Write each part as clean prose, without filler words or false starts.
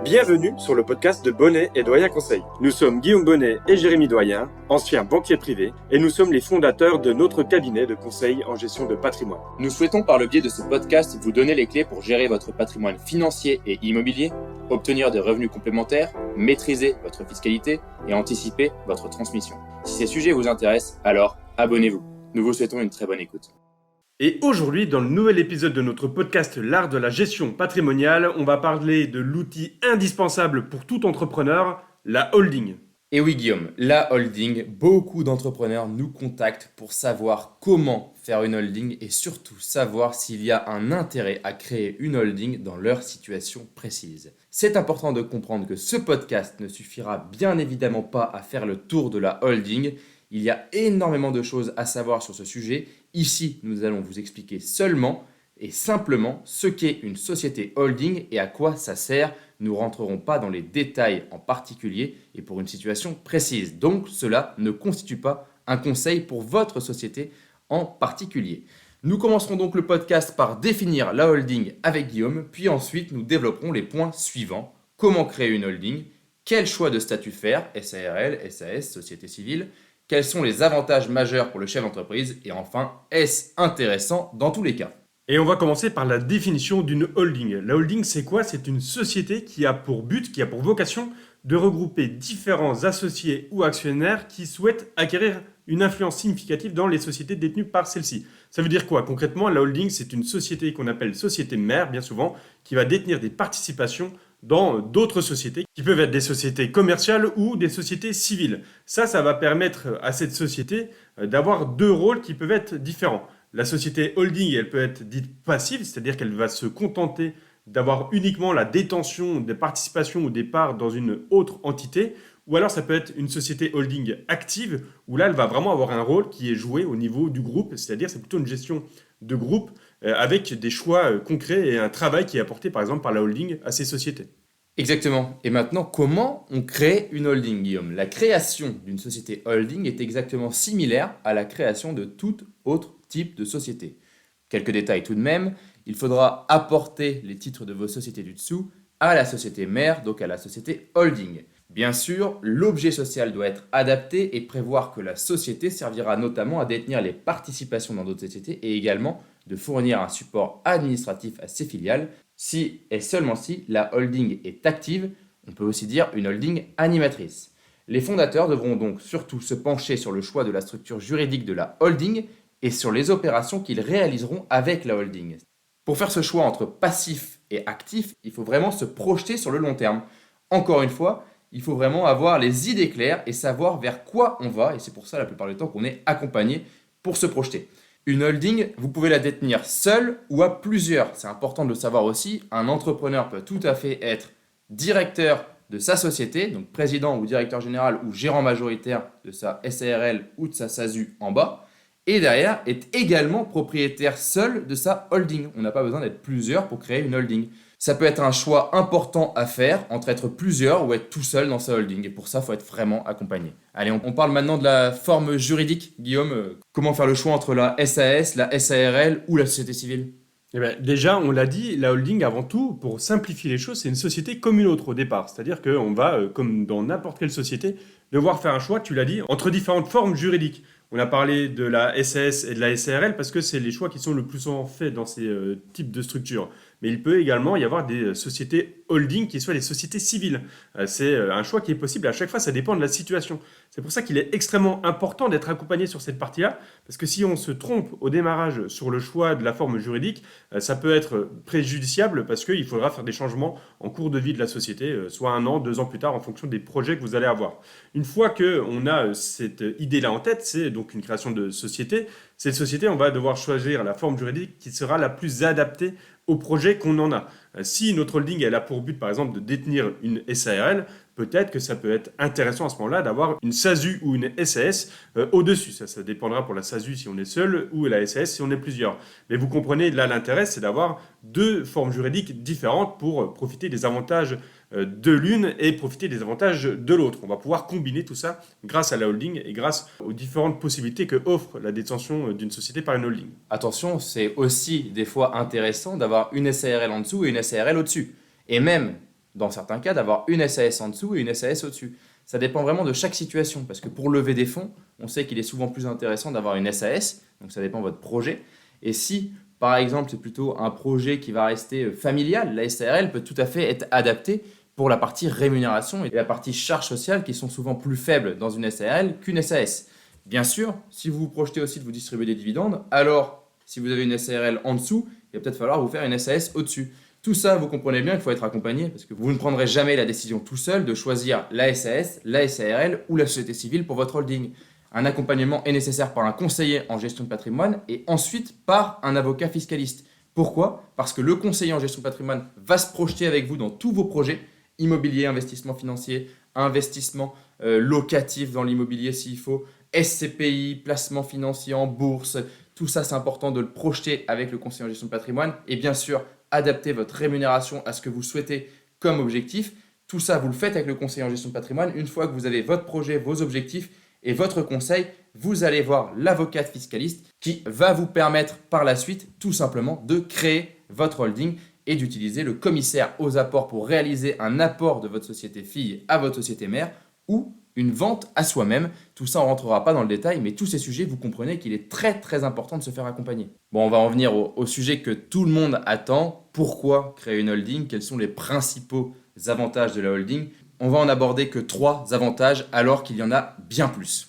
Bienvenue sur le podcast de Bonnet et Doyen Conseil. Nous sommes Guillaume Bonnet et Jérémy Doyen, anciens banquiers privés, et nous sommes les fondateurs de notre cabinet de conseil en gestion de patrimoine. Nous souhaitons par le biais de ce podcast vous donner les clés pour gérer votre patrimoine financier et immobilier, obtenir des revenus complémentaires, maîtriser votre fiscalité et anticiper votre transmission. Si ces sujets vous intéressent, alors abonnez-vous. Nous vous souhaitons une très bonne écoute. Et aujourd'hui, dans le nouvel épisode de notre podcast L'art de la gestion patrimoniale, on va parler de l'outil indispensable pour tout entrepreneur, la holding. Et oui Guillaume, la holding, beaucoup d'entrepreneurs nous contactent pour savoir comment faire une holding et surtout savoir s'il y a un intérêt à créer une holding dans leur situation précise. C'est important de comprendre que ce podcast ne suffira bien évidemment pas à faire le tour de la holding. Il y a énormément de choses à savoir sur ce sujet. Ici, nous allons vous expliquer seulement et simplement ce qu'est une société holding et à quoi ça sert. Nous ne rentrerons pas dans les détails en particulier et pour une situation précise. Donc, cela ne constitue pas un conseil pour votre société en particulier. Nous commencerons donc le podcast par définir la holding avec Guillaume, puis ensuite nous développerons les points suivants. Comment créer une holding? Quel choix de statut faire? SARL, SAS, société civile? Quels sont les avantages majeurs pour le chef d'entreprise? Et enfin, est-ce intéressant dans tous les cas? Et on va commencer par la définition d'une holding. La holding, c'est quoi? C'est une société qui a pour but, qui a pour vocation de regrouper différents associés ou actionnaires qui souhaitent acquérir une influence significative dans les sociétés détenues par celle-ci. Ça veut dire quoi? Concrètement, la holding, c'est une société qu'on appelle société mère, bien souvent, qui va détenir des participations dans d'autres sociétés, qui peuvent être des sociétés commerciales ou des sociétés civiles. Ça va permettre à cette société d'avoir deux rôles qui peuvent être différents. La société holding, elle peut être dite passive, c'est-à-dire qu'elle va se contenter d'avoir uniquement la détention des participations ou des parts dans une autre entité, ou alors ça peut être une société holding active, où là, elle va vraiment avoir un rôle qui est joué au niveau du groupe, c'est-à-dire c'est plutôt une gestion de groupe avec des choix concrets et un travail qui est apporté par exemple par la holding à ces sociétés. Exactement. Et maintenant, comment on crée une holding, Guillaume? La création d'une société holding est exactement similaire à la création de tout autre type de société. Quelques détails tout de même. Il faudra apporter les titres de vos sociétés du dessous à la société mère, donc à la société holding. Bien sûr, l'objet social doit être adapté et prévoir que la société servira notamment à détenir les participations dans d'autres sociétés et également de fournir un support administratif à ses filiales. Si et seulement si la holding est active, on peut aussi dire une holding animatrice. Les fondateurs devront donc surtout se pencher sur le choix de la structure juridique de la holding et sur les opérations qu'ils réaliseront avec la holding. Pour faire ce choix entre passif et actif, il faut vraiment se projeter sur le long terme. Encore une fois, il faut vraiment avoir les idées claires et savoir vers quoi on va, et c'est pour ça la plupart du temps qu'on est accompagné pour se projeter. Une holding, vous pouvez la détenir seule ou à plusieurs. C'est important de le savoir aussi. Un entrepreneur peut tout à fait être directeur de sa société, donc président ou directeur général ou gérant majoritaire de sa SARL ou de sa SASU en bas, et derrière est également propriétaire seul de sa holding. On n'a pas besoin d'être plusieurs pour créer une holding. Ça peut être un choix important à faire entre être plusieurs ou être tout seul dans sa holding. Et pour ça, il faut être vraiment accompagné. Allez, on parle maintenant de la forme juridique. Guillaume, comment faire le choix entre la SAS, la SARL ou la société civile? Eh bien, déjà, on l'a dit, la holding, avant tout, pour simplifier les choses, c'est une société comme une autre au départ. C'est-à-dire qu'on va, comme dans n'importe quelle société, devoir faire un choix, tu l'as dit, entre différentes formes juridiques. On a parlé de la SAS et de la SARL parce que c'est les choix qui sont le plus souvent faits dans ces types de structures. Mais il peut également y avoir des sociétés holding qui soient des sociétés civiles. C'est un choix qui est possible. À chaque fois, ça dépend de la situation. C'est pour ça qu'il est extrêmement important d'être accompagné sur cette partie-là. Parce que si on se trompe au démarrage sur le choix de la forme juridique, ça peut être préjudiciable parce qu'il faudra faire des changements en cours de vie de la société, soit 1 an, 2 ans plus tard, en fonction des projets que vous allez avoir. Une fois qu'on a cette idée-là en tête, c'est donc une création de société. Cette société, on va devoir choisir la forme juridique qui sera la plus adaptée au projet qu'on en a. Si notre holding elle a pour but, par exemple, de détenir une SARL, peut-être que ça peut être intéressant à ce moment-là d'avoir une SASU ou une SAS au-dessus. Ça dépendra pour la SASU si on est seul ou la SAS si on est plusieurs. Mais vous comprenez, là, l'intérêt, c'est d'avoir deux formes juridiques différentes pour profiter des avantages de l'une et profiter des avantages de l'autre. On va pouvoir combiner tout ça grâce à la holding et grâce aux différentes possibilités que offre la détention d'une société par une holding. Attention, c'est aussi des fois intéressant d'avoir une SARL en dessous et une SARL au-dessus. Et même dans certains cas, d'avoir une SAS en dessous et une SAS au-dessus. Ça dépend vraiment de chaque situation, parce que pour lever des fonds, on sait qu'il est souvent plus intéressant d'avoir une SAS, donc ça dépend de votre projet. Et si, par exemple, c'est plutôt un projet qui va rester familial, la SARL peut tout à fait être adaptée pour la partie rémunération et la partie charges sociales qui sont souvent plus faibles dans une SARL qu'une SAS. Bien sûr, si vous vous projetez aussi de vous distribuer des dividendes, alors si vous avez une SARL en dessous, il va peut-être falloir vous faire une SAS au-dessus. Tout ça, vous comprenez bien qu'il faut être accompagné parce que vous ne prendrez jamais la décision tout seul de choisir la SAS, la SARL ou la société civile pour votre holding. Un accompagnement est nécessaire par un conseiller en gestion de patrimoine et ensuite par un avocat fiscaliste. Pourquoi ? Parce que le conseiller en gestion de patrimoine va se projeter avec vous dans tous vos projets, immobilier, investissement financier, investissement locatif dans l'immobilier s'il faut, SCPI, placement financier en bourse. Tout ça, c'est important de le projeter avec le conseiller en gestion de patrimoine et bien sûr, adapter votre rémunération à ce que vous souhaitez comme objectif. Tout ça, vous le faites avec le conseiller en gestion de patrimoine. Une fois que vous avez votre projet, vos objectifs et votre conseil, vous allez voir l'avocat fiscaliste qui va vous permettre par la suite tout simplement de créer votre holding et d'utiliser le commissaire aux apports pour réaliser un apport de votre société fille à votre société mère ou une vente à soi-même. Tout ça, on ne rentrera pas dans le détail, mais tous ces sujets, vous comprenez qu'il est très très important de se faire accompagner. Bon, on va en venir au sujet que tout le monde attend. Pourquoi créer une holding ? Quels sont les principaux avantages de la holding ? On va en aborder que 3 avantages alors qu'il y en a bien plus.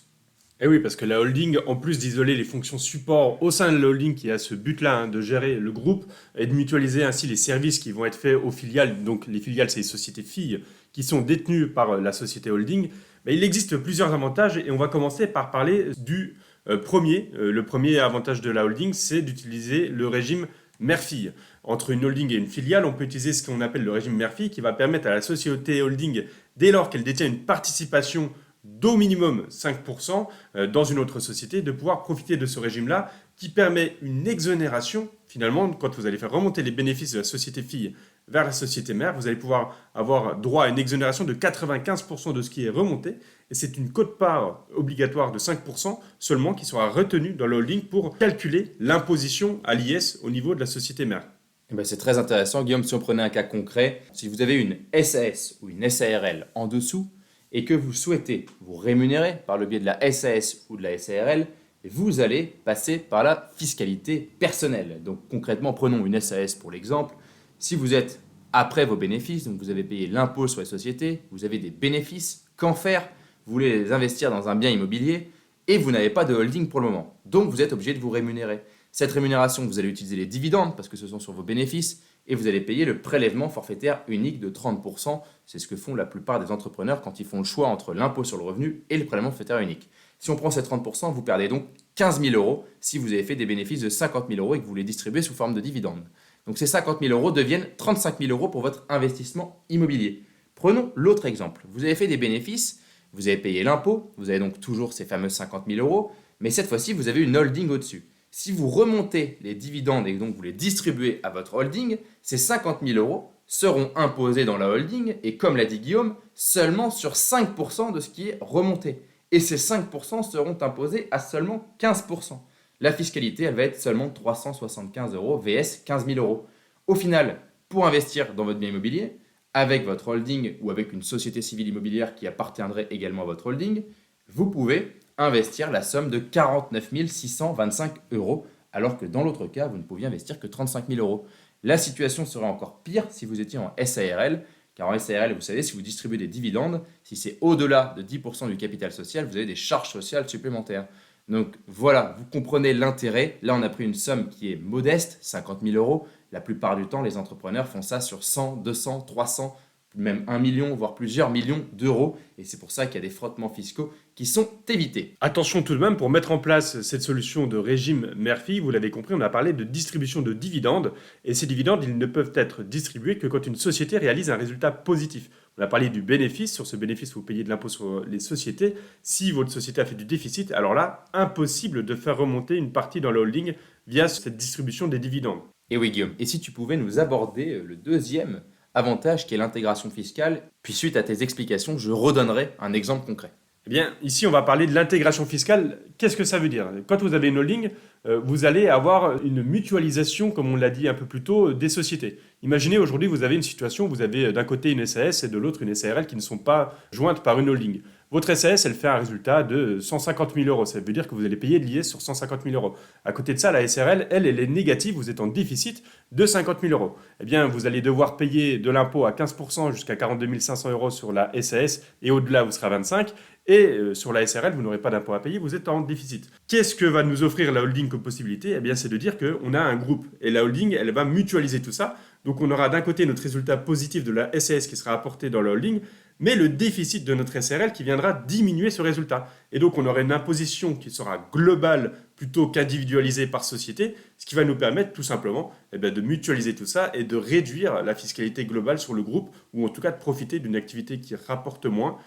Et oui, parce que la holding, en plus d'isoler les fonctions support au sein de la holding qui a ce but-là de gérer le groupe et de mutualiser ainsi les services qui vont être faits aux filiales, donc les filiales, c'est les sociétés filles qui sont détenues par la société holding, mais il existe plusieurs avantages et on va commencer par parler du premier. Le premier avantage de la holding, c'est d'utiliser le régime mère-fille. Entre une holding et une filiale, on peut utiliser ce qu'on appelle le régime mère-fille qui va permettre à la société holding, dès lors qu'elle détient une participation d'au minimum 5% dans une autre société, de pouvoir profiter de ce régime-là qui permet une exonération. Finalement, quand vous allez faire remonter les bénéfices de la société fille vers la société mère, vous allez pouvoir avoir droit à une exonération de 95% de ce qui est remonté. Et c'est une quote-part obligatoire de 5% seulement qui sera retenue dans le holding pour calculer l'imposition à l'IS au niveau de la société mère. Eh ben, c'est très intéressant, Guillaume, si on prenait un cas concret. Si vous avez une SAS ou une SARL en dessous, et que vous souhaitez vous rémunérer par le biais de la SAS ou de la SARL, vous allez passer par la fiscalité personnelle. Donc concrètement, prenons une SAS pour l'exemple. Si vous êtes après vos bénéfices, donc vous avez payé l'impôt sur les sociétés, vous avez des bénéfices, qu'en faire ? Vous voulez les investir dans un bien immobilier et vous n'avez pas de holding pour le moment. Donc vous êtes obligé de vous rémunérer. Cette rémunération, vous allez utiliser les dividendes parce que ce sont sur vos bénéfices et vous allez payer le prélèvement forfaitaire unique de 30%. C'est ce que font la plupart des entrepreneurs quand ils font le choix entre l'impôt sur le revenu et le prélèvement forfaitaire unique. Si on prend ces 30%, vous perdez donc 15 000 euros si vous avez fait des bénéfices de 50 000 euros et que vous les distribuez sous forme de dividendes. Donc ces 50 000 euros deviennent 35 000 euros pour votre investissement immobilier. Prenons l'autre exemple. Vous avez fait des bénéfices, vous avez payé l'impôt, vous avez donc toujours ces fameux 50 000 euros, mais cette fois-ci, vous avez une holding au-dessus. Si vous remontez les dividendes et donc vous les distribuez à votre holding, ces 50 000 euros seront imposés dans la holding et comme l'a dit Guillaume, seulement sur 5% de ce qui est remonté. Et ces 5% seront imposés à seulement 15%. La fiscalité, elle va être seulement 375 euros vs 15 000 euros. Au final, pour investir dans votre bien immobilier, avec votre holding ou avec une société civile immobilière qui appartiendrait également à votre holding, vous pouvez investir la somme de 49 625 euros, alors que dans l'autre cas, vous ne pouviez investir que 35 000 euros. La situation serait encore pire si vous étiez en SARL, car en SARL, vous savez, si vous distribuez des dividendes, si c'est au-delà de 10% du capital social, vous avez des charges sociales supplémentaires. Donc voilà, vous comprenez l'intérêt. Là, on a pris une somme qui est modeste, 50 000 euros. La plupart du temps, les entrepreneurs font ça sur 100, 200, 300, même 1 million, voire plusieurs millions d'euros. Et c'est pour ça qu'il y a des frottements fiscaux qui sont évités. Attention tout de même, pour mettre en place cette solution de régime mère-fille, vous l'avez compris, on a parlé de distribution de dividendes. Et ces dividendes, ils ne peuvent être distribués que quand une société réalise un résultat positif. On a parlé du bénéfice. Sur ce bénéfice, vous payez de l'impôt sur les sociétés. Si votre société a fait du déficit, alors là, impossible de faire remonter une partie dans le holding via cette distribution des dividendes. Et oui, Guillaume, et si tu pouvais nous aborder le deuxième avantage qui est l'intégration fiscale, puis suite à tes explications, je redonnerai un exemple concret. Eh bien, ici, on va parler de l'intégration fiscale. Qu'est-ce que ça veut dire? Quand vous avez une holding, vous allez avoir une mutualisation, comme on l'a dit un peu plus tôt, des sociétés. Imaginez aujourd'hui, vous avez une situation, vous avez d'un côté une SAS et de l'autre une SARL qui ne sont pas jointes par une holding. Votre SAS, elle fait un résultat de 150 000 euros. Ça veut dire que vous allez payer de l'IS sur 150 000 euros. À côté de ça, la SRL, elle est négative. Vous êtes en déficit de 50 000 euros. Eh bien, vous allez devoir payer de l'impôt à 15% jusqu'à 42 500 euros sur la SAS et au-delà, vous serez à 25%. Et sur la SRL, vous n'aurez pas d'impôt à payer, vous êtes en déficit. Qu'est-ce que va nous offrir la holding comme possibilité? Eh bien, c'est de dire qu'on a un groupe. Et la holding, elle va mutualiser tout ça. Donc, on aura d'un côté notre résultat positif de la SAS qui sera apporté dans la holding, mais le déficit de notre SRL qui viendra diminuer ce résultat. Et donc, on aura une imposition qui sera globale plutôt qu'individualisée par société, ce qui va nous permettre tout simplement de mutualiser tout ça et de réduire la fiscalité globale sur le groupe, ou en tout cas de profiter d'une activité qui rapporte moins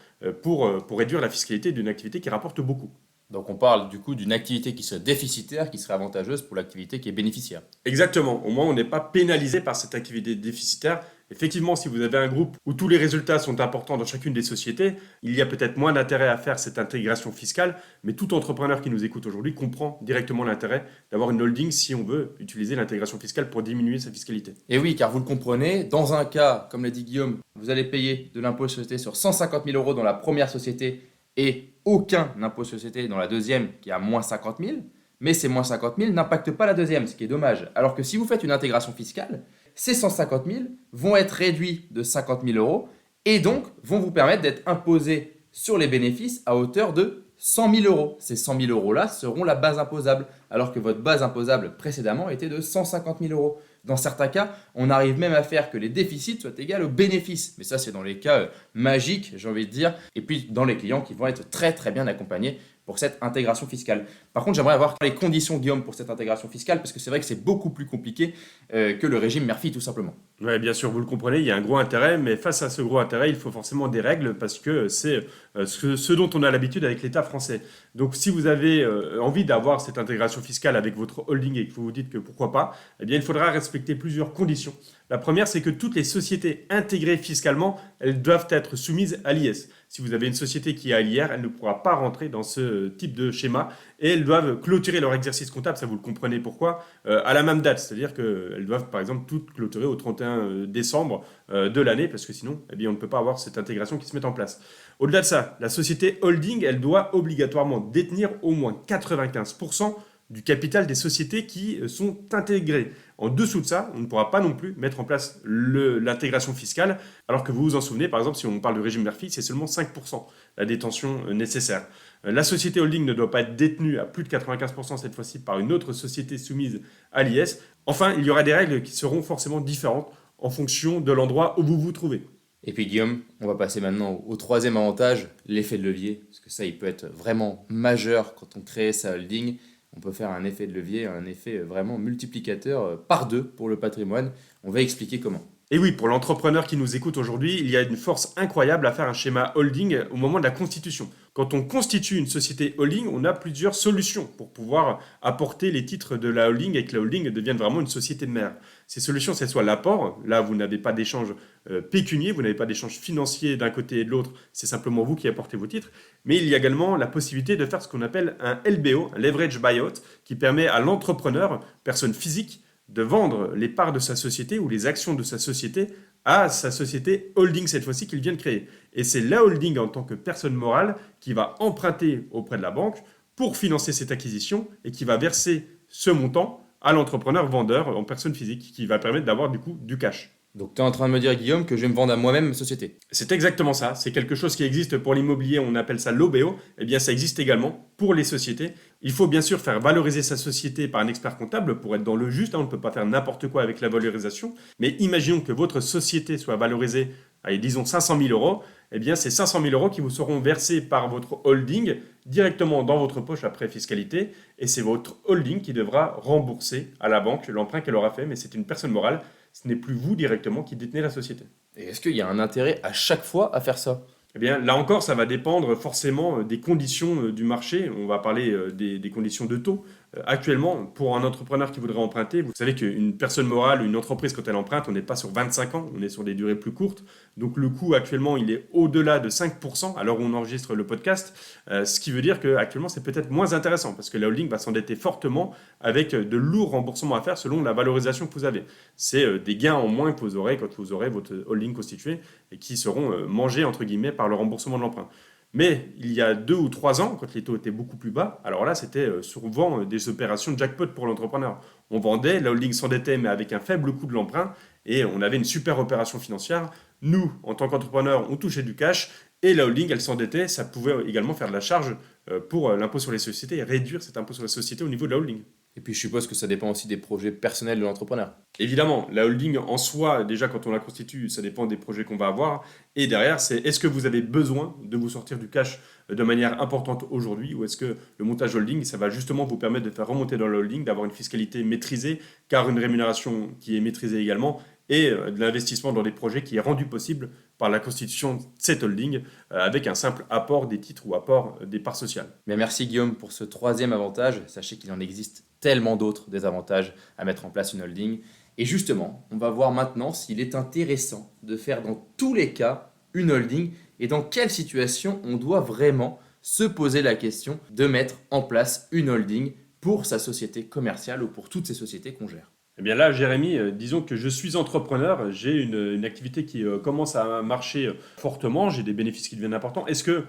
pour réduire la fiscalité d'une activité qui rapporte beaucoup. Donc on parle du coup d'une activité qui serait déficitaire, qui serait avantageuse pour l'activité qui est bénéficiaire. Exactement, au moins on n'est pas pénalisé par cette activité déficitaire. Effectivement, si vous avez un groupe où tous les résultats sont importants dans chacune des sociétés, il y a peut-être moins d'intérêt à faire cette intégration fiscale, mais tout entrepreneur qui nous écoute aujourd'hui comprend directement l'intérêt d'avoir une holding si on veut utiliser l'intégration fiscale pour diminuer sa fiscalité. Et oui, car vous le comprenez, dans un cas, comme l'a dit Guillaume, vous allez payer de l'impôt société sur 150 000 euros dans la première société et aucun impôt société dans la deuxième qui a moins 50 000, mais ces moins 50 000 n'impactent pas la deuxième, ce qui est dommage. Alors que si vous faites une intégration fiscale, ces 150 000 vont être réduits de 50 000 euros et donc vont vous permettre d'être imposés sur les bénéfices à hauteur de 100 000 euros. Ces 100 000 euros-là seront la base imposable, alors que votre base imposable précédemment était de 150 000 euros. Dans certains cas, on arrive même à faire que les déficits soient égaux aux bénéfices. Mais ça, c'est dans les cas magiques, j'ai envie de dire. Et puis dans les clients qui vont être très très bien accompagnés pour cette intégration fiscale. Par contre, j'aimerais avoir les conditions, Guillaume, pour cette intégration fiscale, parce que c'est vrai que c'est beaucoup plus compliqué que le régime Murphy, tout simplement. Oui, bien sûr, vous le comprenez, il y a un gros intérêt, mais face à ce gros intérêt, il faut forcément des règles parce que c'est ce dont on a l'habitude avec l'État français. Donc, si vous avez envie d'avoir cette intégration fiscale avec votre holding et que vous vous dites que pourquoi pas, eh bien, il faudra respecter plusieurs conditions. La première, c'est que toutes les sociétés intégrées fiscalement, elles doivent être soumises à l'IS. Si vous avez une société qui est à l'IR, elle ne pourra pas rentrer dans ce type de schéma et elles doivent clôturer leur exercice comptable, ça vous le comprenez pourquoi, à la même date. C'est-à-dire qu'elles doivent par exemple toutes clôturer au 31 décembre de l'année parce que sinon, eh bien, on ne peut pas avoir cette intégration qui se met en place. Au-delà de ça, la société holding, elle doit obligatoirement détenir au moins 95% du capital des sociétés qui sont intégrées. En dessous de ça, on ne pourra pas non plus mettre en place l'intégration fiscale, alors que vous vous en souvenez, par exemple, si on parle du régime Murphy, c'est seulement 5% la détention nécessaire. La société holding ne doit pas être détenue à plus de 95% cette fois-ci par une autre société soumise à l'IS. Enfin, il y aura des règles qui seront forcément différentes en fonction de l'endroit où vous vous trouvez. Et puis Guillaume, on va passer maintenant au troisième avantage, l'effet de levier, parce que ça, il peut être vraiment majeur quand on crée sa holding. On peut faire un effet de levier, un effet vraiment multiplicateur par 2 pour le patrimoine. On va expliquer comment. Et oui, pour l'entrepreneur qui nous écoute aujourd'hui, il y a une force incroyable à faire un schéma holding au moment de la constitution. Quand on constitue une société holding, on a plusieurs solutions pour pouvoir apporter les titres de la holding et que la holding devienne vraiment une société mère. Ces solutions, c'est soit l'apport, là vous n'avez pas d'échange pécunier, vous n'avez pas d'échange financier d'un côté et de l'autre, c'est simplement vous qui apportez vos titres, mais il y a également la possibilité de faire ce qu'on appelle un LBO, un leverage buyout, qui permet à l'entrepreneur, personne physique, de vendre les parts de sa société ou les actions de sa société à sa société holding cette fois-ci qu'il vient de créer. Et c'est la holding en tant que personne morale qui va emprunter auprès de la banque pour financer cette acquisition et qui va verser ce montant à l'entrepreneur vendeur en personne physique qui va permettre d'avoir du coup du cash. Donc tu es en train de me dire, Guillaume, que je vais me vendre à moi-même ma société. C'est exactement ça. C'est quelque chose qui existe pour l'immobilier, on appelle ça l'OBO. Eh bien, ça existe également pour les sociétés. Il faut bien sûr faire valoriser sa société par un expert comptable pour être dans le juste. On ne peut pas faire n'importe quoi avec la valorisation. Mais imaginons que votre société soit valorisée, allez, disons 500 000 euros. Eh bien, c'est 500 000 euros qui vous seront versés par votre holding directement dans votre poche après fiscalité. Et c'est votre holding qui devra rembourser à la banque l'emprunt qu'elle aura fait. Mais c'est une personne morale. Ce n'est plus vous directement qui détenez la société. Et est-ce qu'il y a un intérêt à chaque fois à faire ça? Eh bien, là encore, ça va dépendre forcément des conditions du marché. On va parler des conditions de taux. actuellement, pour un entrepreneur qui voudrait emprunter, vous savez qu'une personne morale, une entreprise, quand elle emprunte, on n'est pas sur 25 ans, on est sur des durées plus courtes. Donc le coût actuellement, il est au-delà de 5% à l'heure où on enregistre le podcast, ce qui veut dire qu'actuellement, c'est peut-être moins intéressant parce que la holding va s'endetter fortement avec de lourds remboursements à faire selon la valorisation que vous avez. C'est des gains en moins que vous aurez quand vous aurez votre holding constituée et qui seront mangés, entre guillemets, par le remboursement de l'emprunt. Mais il y a 2 ou 3 ans, quand les taux étaient beaucoup plus bas, alors là, c'était souvent des opérations de jackpot pour l'entrepreneur. On vendait, la holding s'endettait, mais avec un faible coût de l'emprunt, et on avait une super opération financière. Nous, en tant qu'entrepreneurs, on touchait du cash, et la holding, elle s'endettait. Ça pouvait également faire de la charge pour l'impôt sur les sociétés et réduire cet impôt sur les sociétés au niveau de la holding. Et puis je suppose que ça dépend aussi des projets personnels de l'entrepreneur. Évidemment, la holding en soi, déjà quand on la constitue, ça dépend des projets qu'on va avoir. Et derrière, c'est est-ce que vous avez besoin de vous sortir du cash de manière importante aujourd'hui ou est-ce que le montage holding, ça va justement vous permettre de faire remonter dans la holding, d'avoir une fiscalité maîtrisée, car une rémunération qui est maîtrisée également, et de l'investissement dans des projets qui est rendu possible par la constitution de cette holding avec un simple apport des titres ou apport des parts sociales. Mais merci Guillaume pour ce troisième avantage. Sachez qu'il en existe tellement d'autres des avantages à mettre en place une holding. Et justement, on va voir maintenant s'il est intéressant de faire dans tous les cas une holding et dans quelle situation on doit vraiment se poser la question de mettre en place une holding pour sa société commerciale ou pour toutes ces sociétés qu'on gère. Eh bien là, Jérémy, disons que je suis entrepreneur, j'ai une activité qui commence à marcher fortement, j'ai des bénéfices qui deviennent importants. Est-ce que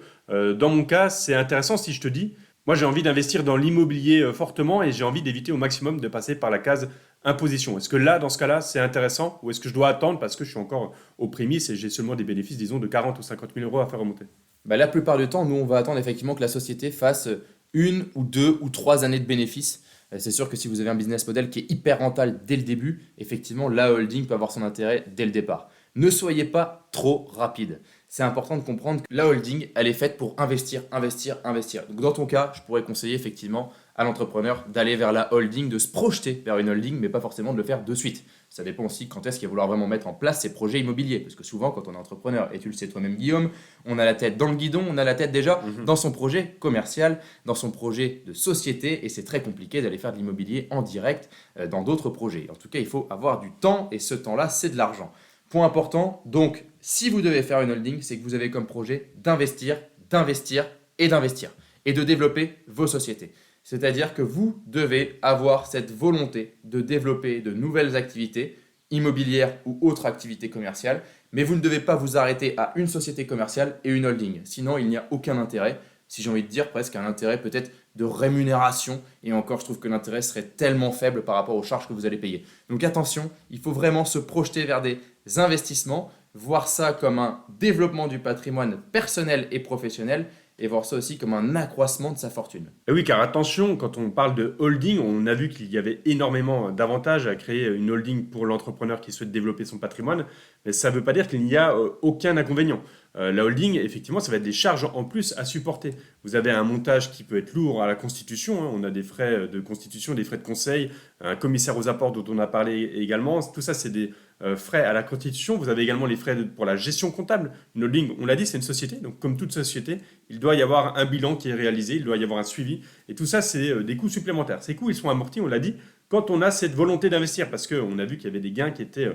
dans mon cas, c'est intéressant si je te dis, moi j'ai envie d'investir dans l'immobilier fortement et j'ai envie d'éviter au maximum de passer par la case imposition. Est-ce que là, dans ce cas-là, c'est intéressant ou est-ce que je dois attendre parce que je suis encore aux prémices et j'ai seulement des bénéfices, disons, de 40 ou 50 000 euros à faire remonter? La plupart du temps, nous, on va attendre effectivement que la société fasse 1 ou 2 ou 3 années de bénéfices. C'est sûr que si vous avez un business model qui est hyper rentable dès le début, effectivement, la holding peut avoir son intérêt dès le départ. Ne soyez pas trop rapide. C'est important de comprendre que la holding, elle est faite pour investir, investir, investir. Donc dans ton cas, je pourrais conseiller effectivement à l'entrepreneur d'aller vers la holding, de se projeter vers une holding, mais pas forcément de le faire de suite. Ça dépend aussi quand est-ce qu'il va vouloir vraiment mettre en place ses projets immobiliers. Parce que souvent, quand on est entrepreneur, et tu le sais toi-même Guillaume, on a la tête dans le guidon, on a la tête déjà dans son projet commercial, dans son projet de société, et c'est très compliqué d'aller faire de l'immobilier en direct dans d'autres projets. En tout cas, il faut avoir du temps, et ce temps-là, c'est de l'argent. Point important, donc, si vous devez faire une holding, c'est que vous avez comme projet d'investir, d'investir et d'investir, et de développer vos sociétés. C'est-à-dire que vous devez avoir cette volonté de développer de nouvelles activités immobilières ou autres activités commerciales, mais vous ne devez pas vous arrêter à une société commerciale et une holding. Sinon, il n'y a aucun intérêt. Si j'ai envie de dire presque un intérêt peut-être de rémunération. Et encore, je trouve que l'intérêt serait tellement faible par rapport aux charges que vous allez payer. Donc attention, il faut vraiment se projeter vers des investissements, voir ça comme un développement du patrimoine personnel et professionnel et voir ça aussi comme un accroissement de sa fortune. Et oui, car attention, quand on parle de holding, on a vu qu'il y avait énormément d'avantages à créer une holding pour l'entrepreneur qui souhaite développer son patrimoine, mais ça ne veut pas dire qu'il n'y a aucun inconvénient. La holding, effectivement, ça va être des charges en plus à supporter. Vous avez un montage qui peut être lourd à la constitution, on a des frais de constitution, des frais de conseil, un commissaire aux apports dont on a parlé également, tout ça c'est des frais à la constitution. Vous avez également les frais pour la gestion comptable. Une holding, on l'a dit, c'est une société, donc comme toute société, il doit y avoir un bilan qui est réalisé, il doit y avoir un suivi, et tout ça c'est des coûts supplémentaires. Ces coûts, ils sont amortis, on l'a dit, quand on a cette volonté d'investir, parce qu'on a vu qu'il y avait des gains qui étaient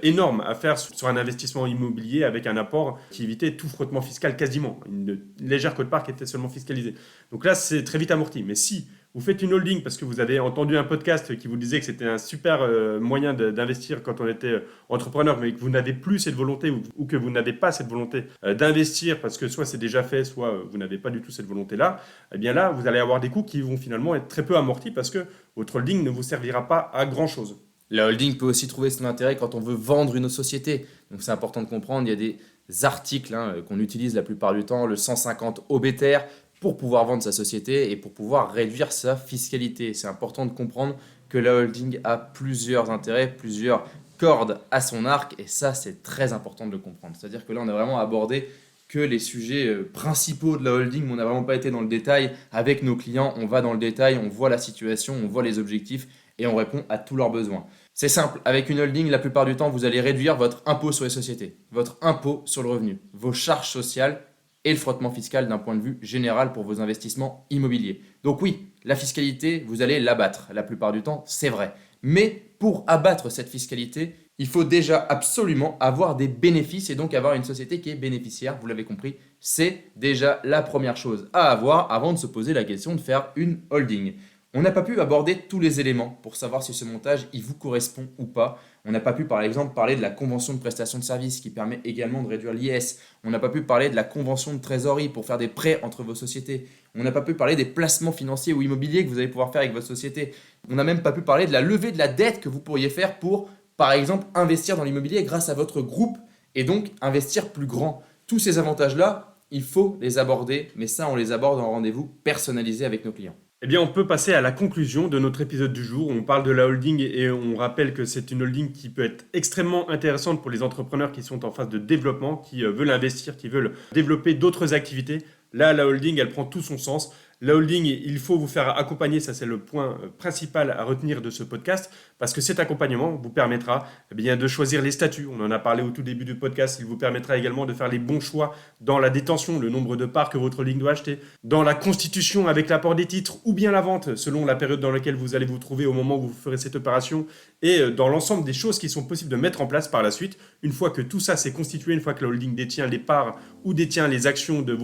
énormes à faire sur un investissement immobilier avec un apport qui évitait tout frottement fiscal quasiment. Une légère quote-part qui était seulement fiscalisée. Donc là, c'est très vite amorti. Mais si vous faites une holding parce que vous avez entendu un podcast qui vous disait que c'était un super moyen d'investir quand on était entrepreneur, mais que vous n'avez plus cette volonté ou que vous n'avez pas cette volonté d'investir parce que soit c'est déjà fait, soit vous n'avez pas du tout cette volonté-là, eh bien là, vous allez avoir des coûts qui vont finalement être très peu amortis parce que votre holding ne vous servira pas à grand-chose. La holding peut aussi trouver son intérêt quand on veut vendre une société. Donc c'est important de comprendre, il y a des articles qu'on utilise la plupart du temps, le 150 obiter, pour pouvoir vendre sa société et pour pouvoir réduire sa fiscalité. C'est important de comprendre que la holding a plusieurs intérêts, plusieurs cordes à son arc, et ça c'est très important de le comprendre. C'est-à-dire que là on a vraiment abordé que les sujets principaux de la holding, on n'a vraiment pas été dans le détail. Avec nos clients, on va dans le détail, on voit la situation, on voit les objectifs et on répond à tous leurs besoins. C'est simple, avec une holding, la plupart du temps, vous allez réduire votre impôt sur les sociétés, votre impôt sur le revenu, vos charges sociales et le frottement fiscal d'un point de vue général pour vos investissements immobiliers. Donc oui, la fiscalité, vous allez l'abattre. La plupart du temps, c'est vrai. Mais pour abattre cette fiscalité, il faut déjà absolument avoir des bénéfices et donc avoir une société qui est bénéficiaire, vous l'avez compris. C'est déjà la première chose à avoir avant de se poser la question de faire une holding. On n'a pas pu aborder tous les éléments pour savoir si ce montage il vous correspond ou pas. On n'a pas pu par exemple parler de la convention de prestation de services qui permet également de réduire l'IS. On n'a pas pu parler de la convention de trésorerie pour faire des prêts entre vos sociétés. On n'a pas pu parler des placements financiers ou immobiliers que vous allez pouvoir faire avec votre société. On n'a même pas pu parler de la levée de la dette que vous pourriez faire pour, par exemple, investir dans l'immobilier grâce à votre groupe et donc investir plus grand. Tous ces avantages-là, il faut les aborder, mais ça, on les aborde en rendez-vous personnalisé avec nos clients. Eh bien, on peut passer à la conclusion de notre épisode du jour. On parle de la holding et on rappelle que c'est une holding qui peut être extrêmement intéressante pour les entrepreneurs qui sont en phase de développement, qui veulent investir, qui veulent développer d'autres activités. Là, la holding, elle prend tout son sens. La holding, il faut vous faire accompagner, ça c'est le point principal à retenir de ce podcast, parce que cet accompagnement vous permettra de choisir les statuts. On en a parlé au tout début du podcast, il vous permettra également de faire les bons choix dans la détention, le nombre de parts que votre holding doit acheter, dans la constitution avec l'apport des titres ou bien la vente, selon la période dans laquelle vous allez vous trouver au moment où vous ferez cette opération, et dans l'ensemble des choses qui sont possibles de mettre en place par la suite. Une fois que tout ça s'est constitué, une fois que la holding détient les parts ou détient les actions de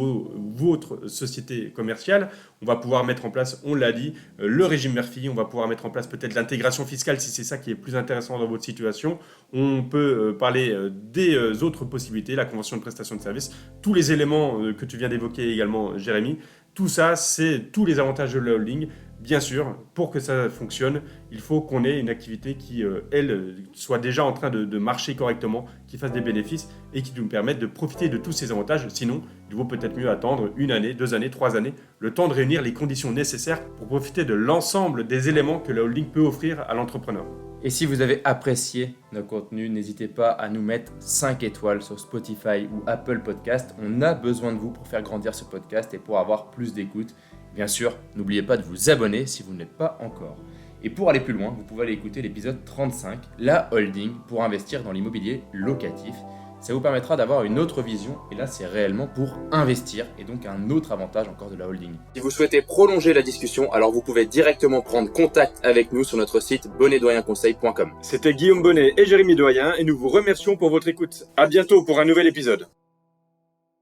votre société commerciale, on va pouvoir mettre en place, on l'a dit, le régime Murphy, on va pouvoir mettre en place peut-être l'intégration fiscale si c'est ça qui est plus intéressant dans votre situation. On peut parler des autres possibilités, la convention de prestation de services, tous les éléments que tu viens d'évoquer également, Jérémy. Tout ça, c'est tous les avantages de la holding. Bien sûr, pour que ça fonctionne, il faut qu'on ait une activité qui, elle, soit déjà en train de marcher correctement, qui fasse des bénéfices et qui nous permette de profiter de tous ces avantages. Sinon, il vaut peut-être mieux attendre 1 année, 2 années, 3 années, le temps de réunir les conditions nécessaires pour profiter de l'ensemble des éléments que la holding peut offrir à l'entrepreneur. Et si vous avez apprécié nos contenus, n'hésitez pas à nous mettre 5 étoiles sur Spotify ou Apple Podcast. On a besoin de vous pour faire grandir ce podcast et pour avoir plus d'écoute. Bien sûr, n'oubliez pas de vous abonner si vous ne l'êtes pas encore. Et pour aller plus loin, vous pouvez aller écouter l'épisode 35, la holding pour investir dans l'immobilier locatif. Ça vous permettra d'avoir une autre vision et là c'est réellement pour investir et donc un autre avantage encore de la holding. Si vous souhaitez prolonger la discussion, alors vous pouvez directement prendre contact avec nous sur notre site bonnetdoyenconseil.com. C'était Guillaume Bonnet et Jérémy Doyen et nous vous remercions pour votre écoute. À bientôt pour un nouvel épisode.